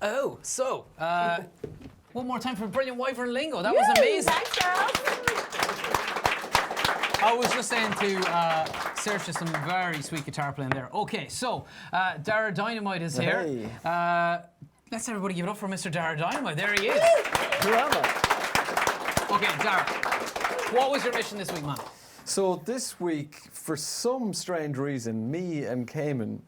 Oh, so, one more time for brilliant Wyvern Lingo. That was amazing. Thanks, girls. I was just saying to Saoirse some very sweet guitar playing there. Okay, so Dara Dynamite is here. Hey. Let's everybody give it up for Mr. Dara Dynamite. There he is. Who am I? Okay, Dara, what was your mission this week, man? So this week, for some strange reason, me and Cayman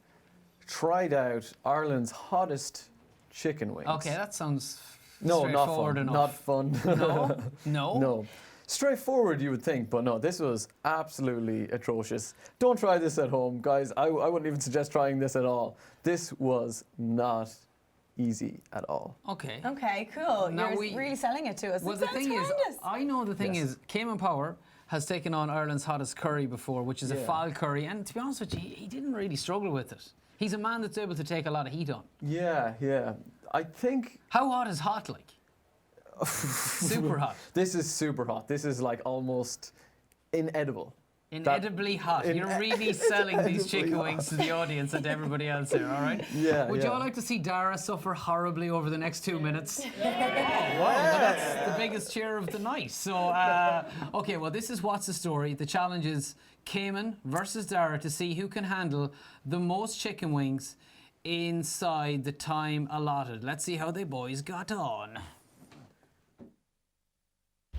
tried out Ireland's hottest chicken wings. Okay, that sounds No, not straightforward fun. enough. Not fun. No? No? No. Straightforward, you would think, but no, this was absolutely atrocious. Don't try this at home, guys. I wouldn't even suggest trying this at all. This was not easy at all. Okay. Okay, cool. Now You're really selling it to us. Well, It the sounds thing is, horrendous. I know the thing is, Cayman Power has taken on Ireland's hottest curry before, which is a Yeah. fowl curry, and to be honest with you, he didn't really struggle with it. He's a man that's able to take a lot of heat on. Yeah, yeah. I think... How hot is hot, like? Super hot. This is super hot. This is like almost inedible. Inedibly hot. You're really selling these chicken wings to the audience and to everybody else here, all right? Yeah, Would you yeah. all like to see Dara suffer horribly over the next 2 minutes? Wow, well, that's the biggest cheer of the night. So, okay, well, this is What's the Story. The challenge is Cayman versus Dara to see who can handle the most chicken wings inside the time allotted. Let's see how they boys got on.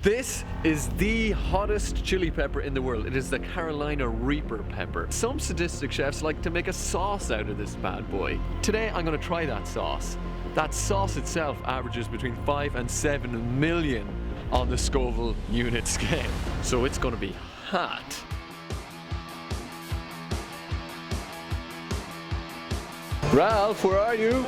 This is the hottest chili pepper in the world. It is the Carolina Reaper pepper. Some sadistic chefs like to make a sauce out of this bad boy. Today I'm going to try that sauce. That sauce itself averages between 5 and 7 million on the Scoville unit scale. So it's going to be hot. Ralph, where are you?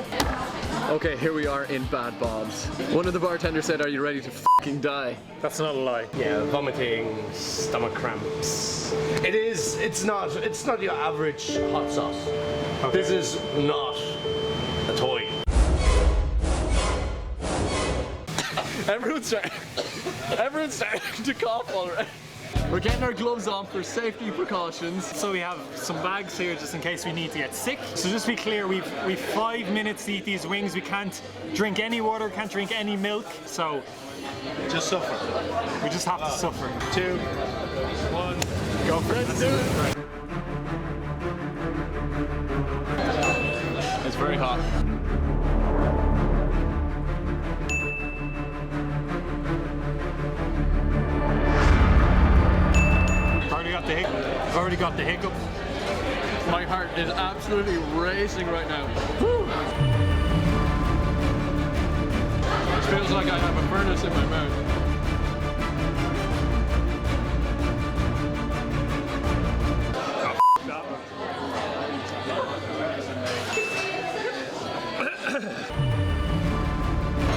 Okay, here we are in Bad Bob's. One of the bartenders said, "Are you ready to fucking die?" That's not a lie. Yeah, vomiting, stomach cramps. It's not your average hot sauce. Okay. This is not a toy. Everyone's starting to cough already. We're getting our gloves on for safety precautions. So we have some bags here just in case we need to get sick. So just to be clear, we've 5 minutes to eat these wings. We can't drink any water, can't drink any milk. So Just suffer. we just have to suffer. 2, 1, go for it. Let's do it. It's very hot. I've already got the hiccup. My heart is absolutely racing right now. Whew. It feels like I have a furnace in my mouth.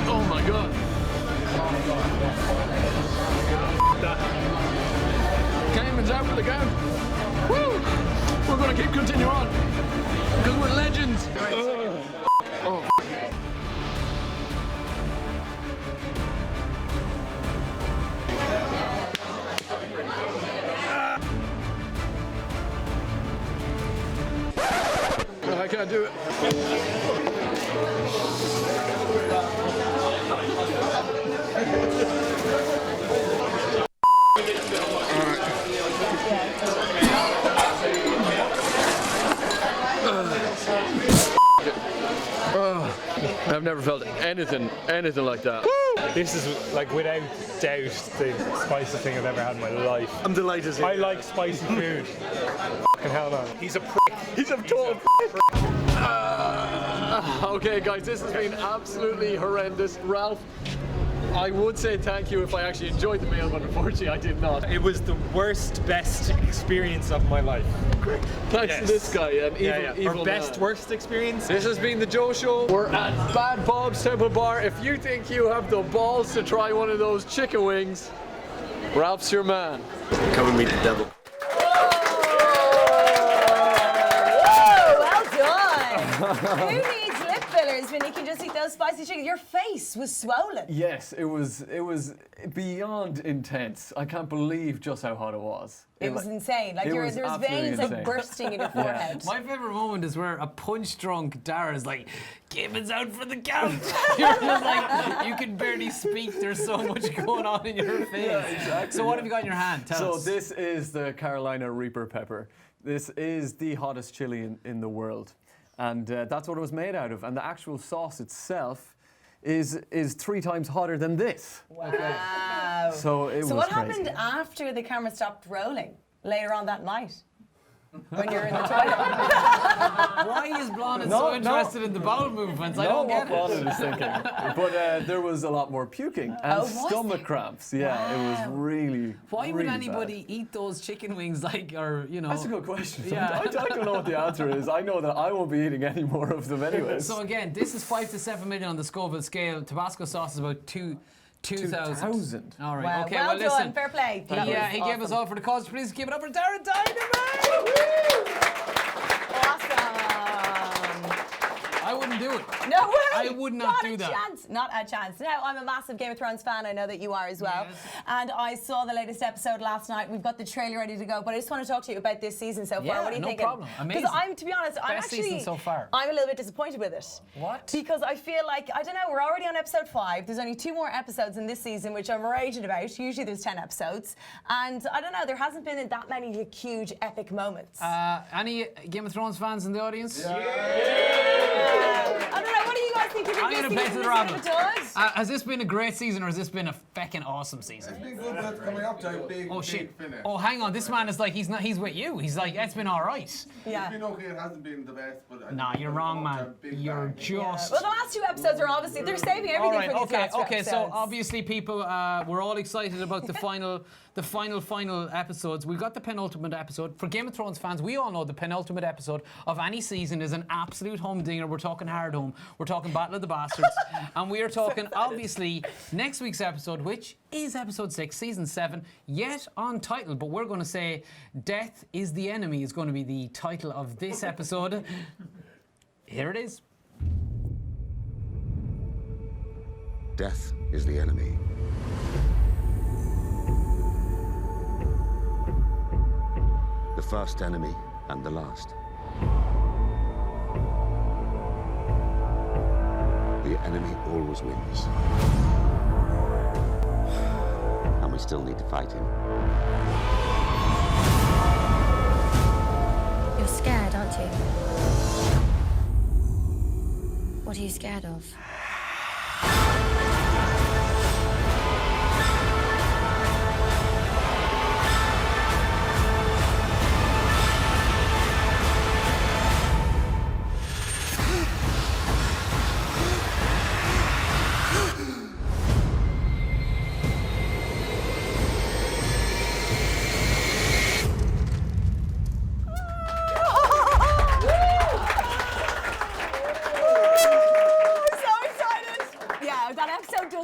Oh my god. Cayman's out for the count. Woo! We're gonna keep continue on because we're legends. Oh. I can't do it. I've never felt anything like that. This is, like, without doubt, the spiciest thing I've ever had in my life. I'm delighted. I like spicy food. Fucking hell, man. He's a prick. He's a total prick. Okay, guys, this has been absolutely horrendous. Ralph, I would say thank you if I actually enjoyed the meal, but unfortunately I did not. It was the worst, best experience of my life. Thanks to this guy, an evil Or best, man. worst experience. This has been the Joe Show. We're at Bad Bob's Temple Bar. If you think you have the balls to try one of those chicken wings, Ralph's your man. Come and meet the devil. Well done. Who needs lip fillers when you can just eat those spicy chicken? Your face was swollen. Yes, it was beyond intense. I can't believe just how hot it was. It was insane. Like it there was was absolutely veins like insane. bursting in your forehead. My favourite moment is where a punch-drunk Dara's like, Gibbons out for the count. You're just like, you can barely speak. There's so much going on in your face. Yeah, exactly. So what have you got in your hand? Tell us. So this is the Carolina Reaper pepper. This is the hottest chili in the world. And that's what it was made out of. And the actual sauce itself is 3 times hotter than this. Wow. So it was what crazy. happened after the camera stopped rolling later on that night? When you're in the toilet? Why is Blonde so interested in the bowel movements? I don't get what it. Blonde is thinking. But there was a lot more puking and was stomach cramps. Yeah, it was really, Why would really anybody eat those chicken wings like, or, you know? That's a good question. Yeah. I don't know what the answer is. I know that I won't be eating any more of them anyways. So again, this is 5 to 7 million on the Scoville scale. Tabasco sauce is about 2,000. All right. Wow. Okay. Well Well, done. listen. Fair play. He, That was he gave us awesome. all for the cause. Please give it up for Darren Dynamite. Awesome. I wouldn't do it. No way. I would not do a that. Chance. Not a chance. Now, I'm a massive Game of Thrones fan. I know that you are as well. Yes. And I saw the latest episode last night. We've got the trailer ready to go. But I just want to talk to you about this season so far. Yeah, What are you no thinking? problem. Amazing. Because to be honest, I'm Best actually season so far. I'm a little bit disappointed with it. What? Because I feel like, I don't know, we're already on episode 5. There's only 2 more episodes in this season, which I'm raging about. Usually there's 10 episodes. And I don't know, there hasn't been that many like, huge epic moments. Any Game of Thrones fans in the audience? I don't know, what do you guys think? Do you think I'm going to this play season to the is rabbit. gonna be good? Has this been a great season or has this been a feckin' awesome season? It's been good, but it's coming up to a big, Oh shit! big finish. Oh, hang on. This man is like he's not. He's with you. He's like it's been all right. Yeah. It's been okay, it hasn't been the best, but I Nah, think you're it's wrong, come up to man. a big You're bang. just. Well, the last 2 episodes are obviously, they're saving everything All right. for these Okay. last 2 Okay. So episodes. obviously, people, we're all excited about the final episodes. We've got the penultimate episode. For Game of Thrones fans, we all know the penultimate episode of any season is an absolute humdinger. We're talking Hard Home. We're talking Battle of the Bastards, and we are talking obviously next week's episode, which is episode 6, season 7, yet untitled. But we're going to say "Death is the Enemy" is going to be the title of this episode. Here it is. Death is the enemy. The first enemy and the last. The enemy always wins. And we still need to fight him. You're scared, aren't you? What are you scared of?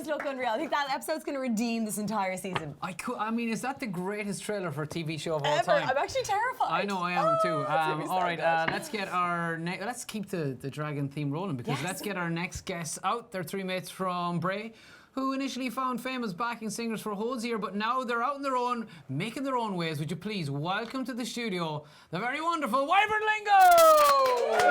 look unreal. I think that episode's going to redeem this entire season. I mean, is that the greatest trailer for a TV show of all Ever. time? I'm actually terrified. I know, I am too. gonna be All so right, good. let's get our let's keep the dragon theme rolling because Yes. let's get our next guests out. They're three mates from Bray who initially found fame as backing singers for Hosier, but now they're out on their own, making their own ways. Would you please welcome to the studio the very wonderful Wyvern Lingo!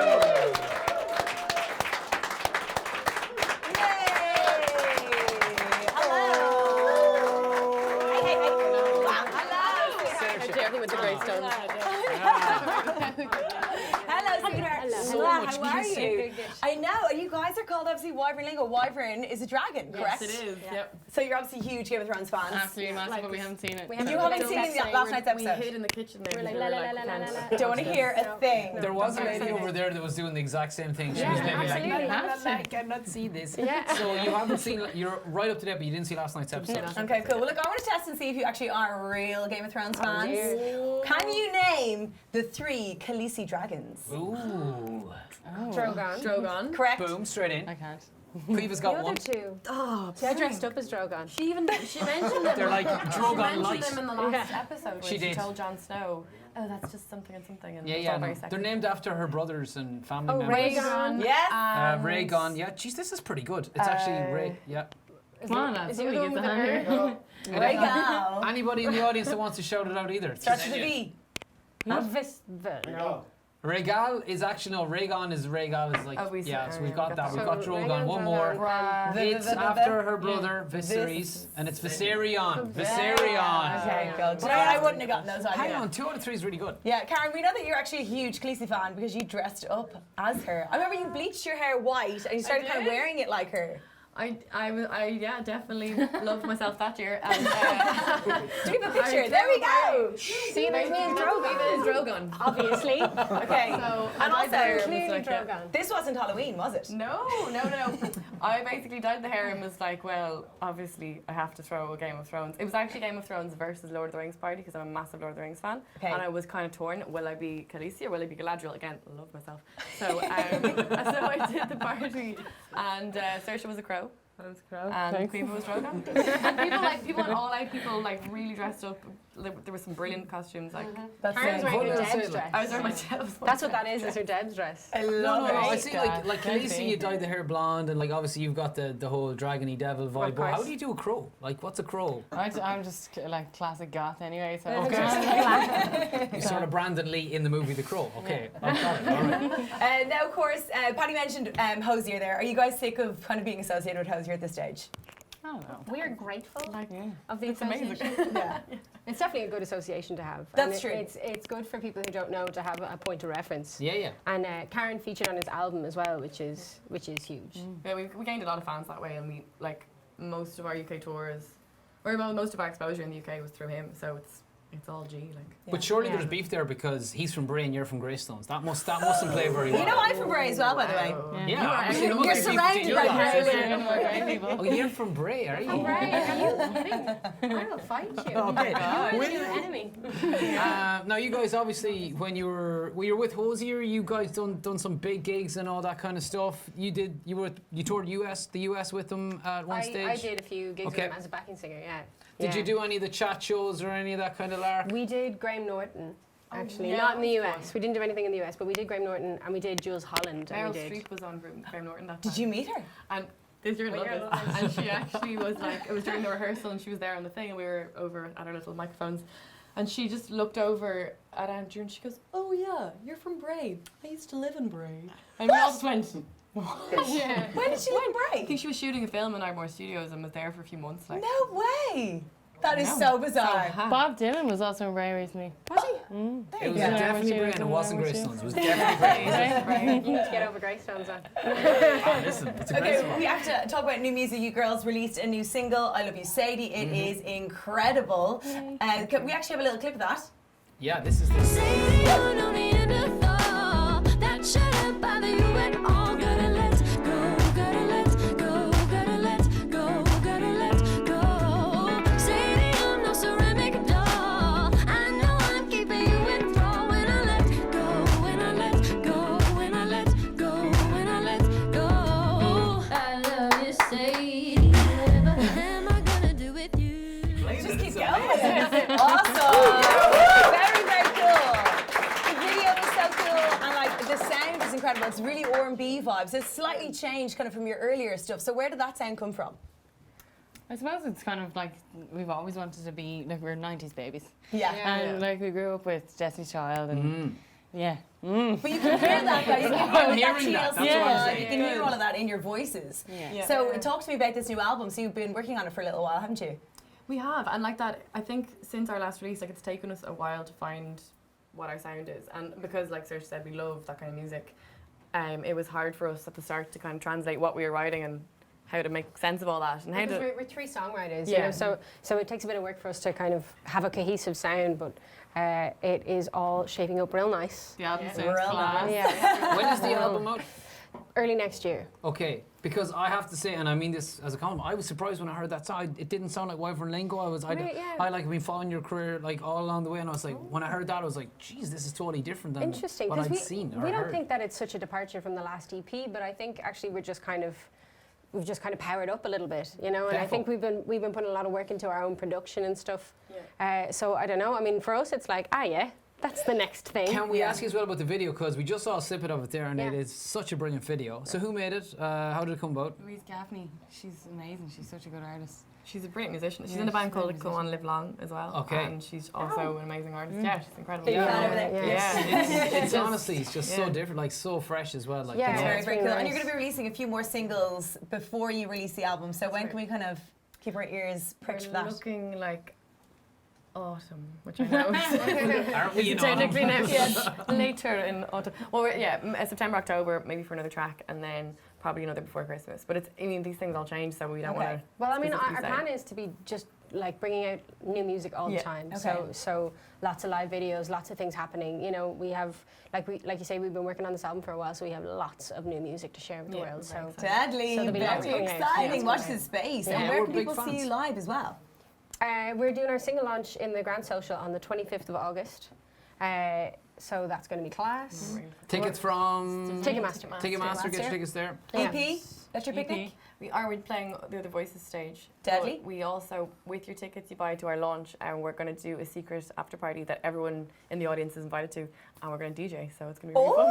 With the great stones. Hello, sweetheart. So much How are music. you? I know. You guys are called obviously Wyvern Lingo. Wyvern is a dragon, correct? Yes, it is. Yep. So you're obviously huge Game of Thrones fans. Absolutely massive, but we haven't seen it. You haven't seen last night's episode. We hid in the kitchen there. We're like, because la, we la, were la, la, we la, can't- la. Don't want to hear a thing. There was a lady over there that was doing the exact same thing. She was maybe like, I cannot see this. Yeah. So you haven't seen, you're right up to date, but you didn't see last night's episode. Okay, cool. Well, look, I want to test and see if you actually are real Game of Thrones fans. Can you name the 3 Khaleesi dragons? Ooh. Drogon. Correct. Boom, straight in. I can't. Cleva's got one. Two. Oh, They're dressed up as Drogon. She mentioned them. They're like Drogon She mentioned light. them in the last episode when She did. told Jon Snow, "Oh, that's just something and something." And Yeah, it's yeah. all No. very sexy. They're named after her brothers and family Oh, members. Rhaegon. Yes. Rhaegon. Yeah, geez, this is pretty good. It's actually Ray. Yeah. Come on, lads. Somebody gives a hand. Rhaegal. Anybody in the audience that wants to shout it out either? Starts with a V. Not no. Rhaegal is actually no. Rhaegon is like Oh, yeah. So we've got that. We've got Drogon. Rhaegon, One more. Drogon. It's after her brother Viserys, and it's Viserion. Viserion. Okay, good. But I wouldn't have gotten those either. Hang on, 2 out of 3 is really good. Yeah, Karen, we know that you're actually a huge Khaleesi fan because you dressed up as her. I remember you bleached your hair white and you started kind of wearing it like her. I definitely loved myself that year. And, do you have a picture? There we go. See, there's me as Drogon. Obviously. Okay. So, and also, clearly Drogon. this wasn't Halloween, was it? No. I basically dyed the hair and was like, well, obviously I have to throw a Game of Thrones. It was actually Game of Thrones versus Lord of the Rings party because I'm a massive Lord of the Rings fan. Okay. And I was kind of torn. Will I be Khaleesi or will I be Galadriel? Again, love myself. So, so I did the party and Saoirse was a crow. I was a crow. And Quiva was Drogon. And people and all out people like really dressed up. There were some brilliant costumes. Like Karen's wearing her Deb's dress. I was wearing my Deb's. That's what that is her Deb's dress. I love it. I see, like Khaleesi, you dyed the hair blonde, and like obviously you've got the whole dragony devil vibe. But how do you do a crow? Like, what's a crow? I'm just like classic goth anyway. So Okay. You sort of Brandon Lee in the movie The Crow. Okay, I've got it. All right. Now, of course, Patty mentioned Hosier there. Are you guys sick of kind of being associated with Hosier at this stage? I don't know. We are grateful of the It's amazing. association. Yeah. It's definitely a good association to have. That's And true. It's good for people who don't know to have a point of reference. Yeah, yeah. And Karen featured on his album as well, which is huge. Yeah, we gained a lot of fans that way, and we like most of our UK tours, or most of our exposure in the UK was through him. So it's all G like. But surely there's beef there because he's from Bray and you're from Greystones. That mustn't play very well. You know I'm from Bray as well, by the way. Yeah, obviously there must You're be beef surrounded between by you Bray guys. people. Oh, you're from Bray, are you? Are you kidding? I will fight you. Okay. You When- are your enemy. Now you guys obviously when you were with Hosier, you guys done some big gigs and all that kind of stuff. You toured the US with them at one stage. I did a few gigs Okay. with him as a backing singer. Yeah. Did you do any of the chat shows or any of that kind of lark? We did Graham Norton. Actually, yeah, not in the of US. course. We didn't do anything in the US, but we did Graham Norton and we did Jules Holland. Meryl And we did. Streep was on Graham Norton that time. Did you meet her? And you're gonna love this. And she actually was like, it was during the rehearsal, and she was there on the thing, and we were over at our little microphones, and she just looked over at Andrew and she goes, "Oh yeah, you're from Bray. I used to live in Bray." And we all just went. Yeah. When did she live in I Bray? think she was shooting a film in Ardmore Studios and was there for a few months. Like. No way. That is so bizarre. Bob Dylan was also in Bray recently. Was he? It was definitely Bray and it wasn't Greystones. It was definitely Bray. You need to get over Greystones on. Listen, it's a great Okay, song. we have to talk about new music. You girls released a new single, I Love You Sadie. It is incredible. Can we actually have a little clip of that? Yeah, this is this. Just keep going. Awesome. Very, very cool. The video is so cool, and like the sound is incredible. It's really R&B vibes. It's slightly changed kind of from your earlier stuff. So where did that sound come from? I suppose it's kind of like we've always wanted to be like we're 90s babies. Yeah. And like we grew up with Destiny's Child and yeah. But you can hear that, though. You can hear I'm hearing that that. TLC That's what I'm vibe. saying. You can hear all of that in your voices. Yeah. So talk to me about this new album. So you've been working on it for a little while, haven't you? We have, and like that, I think since our last release, like it's taken us a while to find what our sound is, and because, like Saoirse said, we love that kind of music. It was hard for us at the start to kind of translate what we were writing and how to make sense of all that, and how Because to. we're three songwriters, Yeah. you know, so it takes a bit of work for us to kind of have a cohesive sound, but it is all shaping up real nice. The album sounds Real class. nice. Yeah. When is the album out? Early next year. Okay, because I have to say, and I mean this as a compliment, I was surprised when I heard that song. It didn't sound like Wyvern Lingo. Right, yeah. I like been following your career like all along the way, and I was like, when I heard that, I was like, geez, this is totally different than Interesting, what because I'd seen or we don't heard. think that it's such a departure from the last EP, but I think actually we've just kind of powered up a little bit, you know. And I think we've been putting a lot of work into our own production and stuff. So I don't know. I mean, for us, it's like, yeah, that's the next thing. Can we ask you as well about the video? Because we just saw a snippet of it there, and Yeah. it is such a brilliant video. So who made it? How did it come about? Louise Gaffney, she's amazing. She's such a good artist. She's a brilliant musician. She's Yeah, in a band she's a called great Go On Live Long as well. Okay. And she's also an amazing artist. Yeah, she's incredible. It's honestly, it's just so different, like so fresh as well. Like, It's you know. very, very cool. And you're going to be releasing a few more singles before you release the album. So when can we kind of keep our ears pricked for that? Looking like autumn, which I know Aren't we in technically autumn? next later in autumn. Well, September, October, maybe for another track, and then probably another before Christmas. But these things all change, so we don't want to. Well, I mean, our plan is to be just like bringing out new music all the time. Okay. So lots of live videos, lots of things happening. You know, we have like you say, we've been working on this album for a while, so we have lots of new music to share with the world. So Deadly, so there'll be lots very coming out. exciting. Watch this space. Yeah. And where We're can big people see fans. you live as well? We're doing our single launch in the Grand Social on the 25th of August. So that's going to be class. Tickets from Ticketmaster. Ticketmaster, get your tickets there. EP? That's your picnic? We're playing the Other Voices stage. Deadly. But we also, with your tickets you buy to our launch, and we're going to do a secret after party that everyone in the audience is invited to, and we're going to DJ, so it's going to be really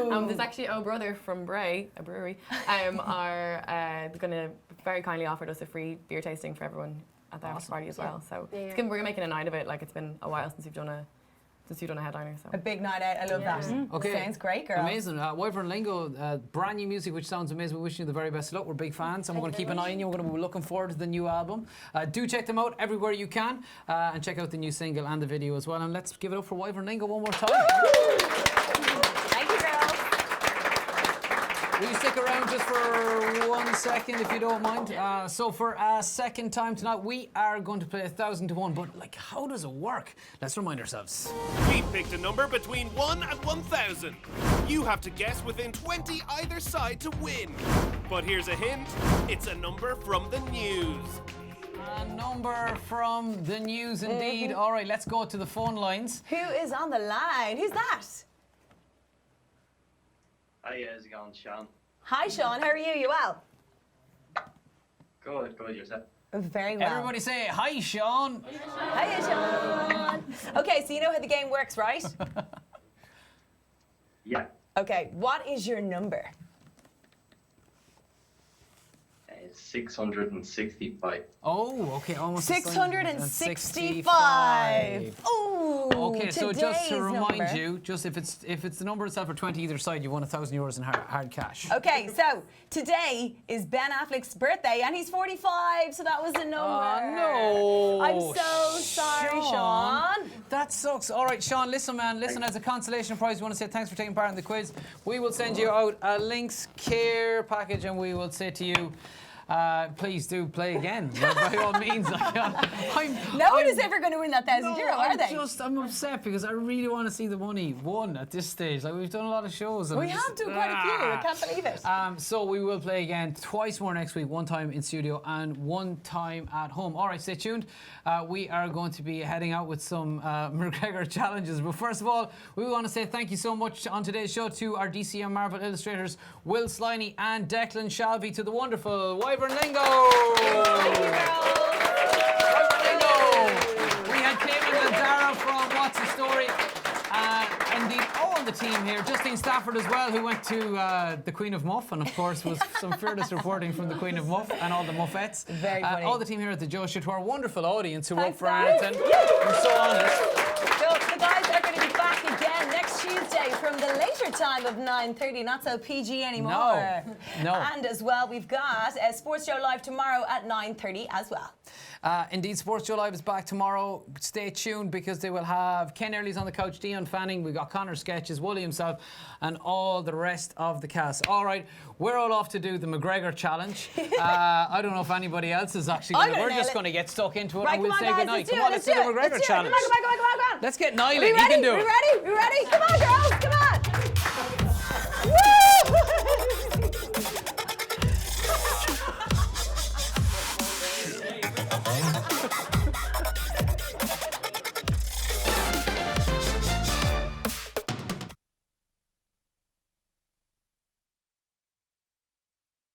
fun. There's actually Oh Brother from Bray, a brewery, are going to very kindly offered us a free beer tasting for everyone at the after party as well. So we're making a night of it. Like, it's been a while since you've done a headliner. So A big night out. I love that. Okay. Sounds great, girl. Amazing. Wyvern Lingo, brand new music, which sounds amazing. We're wishing you the very best of luck. We're big fans, and we're going to keep an eye on you. We're going to be looking forward to the new album. Do check them out everywhere you can, and check out the new single and the video as well. And let's give it up for Wyvern Lingo one more time. Thank you, girls. Will you stick around just for 1 second, if you don't mind? So for a second time tonight, we are going to play 1,000 to 1. But like, how does it work? Let's remind ourselves. We picked a number between 1 and 1,000. You have to guess within 20 either side to win. But here's a hint: it's a number from the news. A number from the news, indeed. All right, let's go to the phone lines. Who is on the line? Who's that? Hi, how's it going, Sean? Hi, Sean. How are you? You well? Good, yourself. Very well. Everybody say, hi, Sean. Hiya, Sean. Okay, so you know how the game works, right? Yeah. Okay, what is your number? 665. Oh, okay, almost the same. 665. Ooh. Okay, so just to today's remind number. you, just if it's the number itself or 20 either side, you won €1,000 in hard cash. Okay, so today is Ben Affleck's birthday, and he's 45, so that was a number. Oh, no. I'm so sorry, Sean. That sucks. All right, Sean, listen, man. Listen, as a consolation prize, we want to say thanks for taking part in the quiz. We will send you out a Lynx care package, and we will say to you, please do play again. By all means. No one is ever going to win that €1,000, are they? I'm upset because I really want to see the money won at this stage. Like, we've done a lot of shows. And We have done quite a few. I can't believe it. So we will play again twice more next week, 1 time in studio and 1 time at home. All right, stay tuned. We are going to be heading out with some McGregor challenges. But first of all, we want to say thank you so much on today's show to our DC and Marvel illustrators, Will Sliney and Declan Shalvey, to the wonderful Wyvern Lingo. Thank you, girls. Wyvern Lingo. We had Caitlin and Dara from What's the Story. And the the team here. Justine Stafford as well, who went to the Queen of Muff, and of course was some fearless reporting from the Queen of Muff and all the Muffettes. Very funny. All the team here at the Joe Show, to our wonderful audience who wrote Thanks, for guys. Arlington. We're so honoured. So the guys are going to be back again next Tuesday from the later time of 9:30. Not so PG anymore. No. And as well, we've got Sports Show Live tomorrow at 9:30 as well. Indeed, Sports Show Live is back tomorrow. Stay tuned because they will have Ken Early's on the couch, Dion Fanning, we've got Connor Sketches, Wooly himself, and all the rest of the cast. All right, we're all off to do the McGregor challenge. I don't know if anybody else is actually we're just going to get stuck into it Right, and we'll come say on, guys, goodnight. let's Come do on, it, let's do the McGregor challenge. Come on. Let's get Niall We in. He ready? can do We it. ready? We ready? Come on, girls.